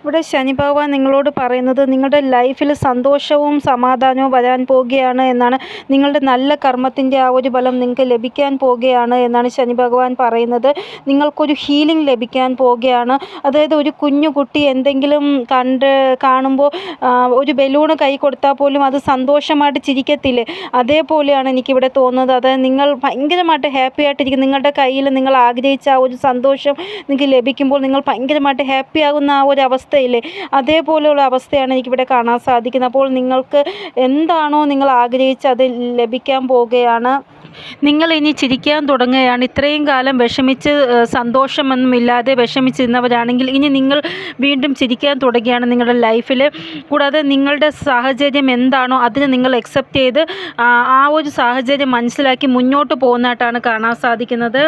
ഇവിടെ ശനി ഭഗവാൻ നിങ്ങളോട് പറയുന്നത് നിങ്ങളുടെ ലൈഫിൽ സന്തോഷവും സമാധാനവും വരാൻ പോവുകയാണ് എന്നാണ്. നിങ്ങളുടെ നല്ല കർമ്മത്തിൻ്റെ ആ ഒരു ഫലം നിങ്ങൾക്ക് ലഭിക്കാൻ പോവുകയാണ് എന്നാണ് ശനി ഭഗവാൻ പറയുന്നത്. നിങ്ങൾക്കൊരു ഹീലിംഗ് ലഭിക്കാൻ പോവുകയാണ്. അതായത് ഒരു കുഞ്ഞു കുട്ടി എന്തെങ്കിലും കാണുമ്പോൾ ഒരു ബലൂണ് കൈ കൊടുത്താൽ പോലും അത് സന്തോഷമായിട്ട് ചിരിക്കത്തില്ലേ, അതേപോലെയാണ് എനിക്കിവിടെ തോന്നുന്നത്. അതായത് നിങ്ങൾ ഭയങ്കരമായിട്ട് ഹാപ്പി ആയിട്ടിരിക്കും. നിങ്ങളുടെ കയ്യിൽ നിങ്ങൾ ആഗ്രഹിച്ച ആ ഒരു സന്തോഷം നിങ്ങൾക്ക് ലഭിക്കുമ്പോൾ നിങ്ങൾ ഭയങ്കരമായിട്ട് ഹാപ്പി ആകുന്ന ആ ഒരു അവസ്ഥയില്ലേ, അതേപോലെയുള്ള അവസ്ഥയാണ് എനിക്കിവിടെ കാണാൻ സാധിക്കുന്നത്. അപ്പോൾ നിങ്ങൾക്ക് എന്താണോ നിങ്ങൾ ആഗ്രഹിച്ചത് അത് ലഭിക്കാൻ പോവുകയാണ്. നിങ്ങൾ ഇനി ചിരിക്കാൻ തുടങ്ങുകയാണ്. ഇത്രയും കാലം വിഷമിച്ച് സന്തോഷമൊന്നുമില്ലാതെ വിഷമിച്ചിരുന്നവരാണെങ്കിൽ ഇനി നിങ്ങൾ വീണ്ടും ചിരിക്കാൻ തുടങ്ങുകയാണ് നിങ്ങളുടെ ലൈഫിൽ. കൂടാതെ നിങ്ങളുടെ സാഹചര്യം എന്താണോ അതിന് നിങ്ങൾ അക്സെപ്റ്റ് ചെയ്ത് ആ ഒരു സാഹചര്യം മനസ്സിലാക്കി മുന്നോട്ട് പോകുന്നതായിട്ടാണ് കാണാൻ സാധിക്കുന്നത്.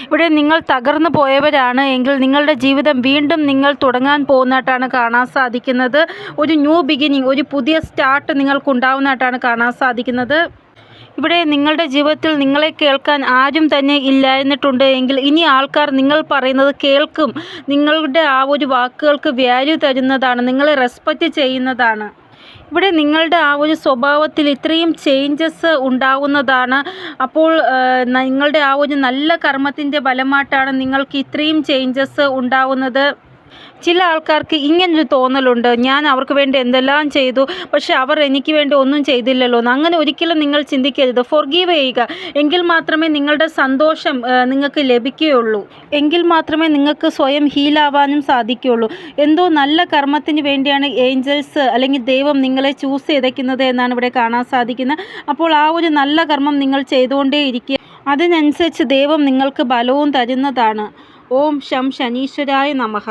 ഇവിടെ നിങ്ങൾ തകർന്നു പോയവരാണ് എങ്കിൽ നിങ്ങളുടെ ജീവിതം വീണ്ടും നിങ്ങൾ തുടങ്ങാൻ പോകുന്നതായിട്ടാണ് കാണാൻ സാധിക്കുന്നത്. ഒരു ന്യൂ ബിഗിനിങ്, ഒരു പുതിയ സ്റ്റാർട്ട് നിങ്ങൾക്കുണ്ടാവുന്നതായിട്ടാണ് കാണാൻ സാധിക്കുന്നത്. ഇവിടെ നിങ്ങളുടെ ജീവിതത്തിൽ നിങ്ങളെ കേൾക്കാൻ ആരും തന്നെ ഇല്ലായിരുന്നിട്ടുണ്ട് എങ്കിൽ ഇനി ആൾക്കാർ നിങ്ങൾ പറയുന്നത് കേൾക്കും. നിങ്ങളുടെ ആ ഒരു വാക്കുകൾക്ക് വാല്യൂ തരുന്നതാണ്, നിങ്ങളെ റെസ്പെക്റ്റ് ചെയ്യുന്നതാണ്. ഇവിടെ നിങ്ങളുടെ ആ ഒരു സ്വഭാവത്തിൽ ഇത്രയും ചേഞ്ചസ് ഉണ്ടാകുന്നതാണ്. അപ്പോൾ നിങ്ങളുടെ ആ ഒരു നല്ല കർമ്മത്തിൻ്റെ ഫലമായിട്ടാണ് നിങ്ങൾക്ക് ഇത്രയും ചേഞ്ചസ് ഉണ്ടാകുന്നത്. ചില ആൾക്കാർക്ക് ഇങ്ങനൊരു തോന്നലുണ്ട്, ഞാൻ അവർക്ക് വേണ്ടി എന്തെല്ലാം ചെയ്തു പക്ഷെ അവർ എനിക്ക് വേണ്ടി ഒന്നും ചെയ്തില്ലല്ലോ എന്ന്. അങ്ങനെ ഒരിക്കലും നിങ്ങൾ ചിന്തിക്കരുത്. ഫോർഗീവ് ചെയ്യുക. എങ്കിൽ മാത്രമേ നിങ്ങളുടെ സന്തോഷം നിങ്ങൾക്ക് ലഭിക്കുകയുള്ളൂ. എങ്കിൽ മാത്രമേ നിങ്ങൾക്ക് സ്വയം ഹീലാവാനും സാധിക്കുകയുള്ളൂ. എന്തോ നല്ല കർമ്മത്തിന് വേണ്ടിയാണ് ഏഞ്ചൽസ് അല്ലെങ്കിൽ ദൈവം നിങ്ങളെ ചൂസ് ചെയ്തേക്കുന്നത് എന്നാണ് ഇവിടെ കാണാൻ സാധിക്കുന്നത്. അപ്പോൾ ആ ഒരു നല്ല കർമ്മം നിങ്ങൾ ചെയ്തുകൊണ്ടേ ഇരിക്കുക. അതിനനുസരിച്ച് ദൈവം നിങ്ങൾക്ക് ബലവും തരുന്നതാണ്. ഓം ശം ശനീശ്വരായ നമഃ.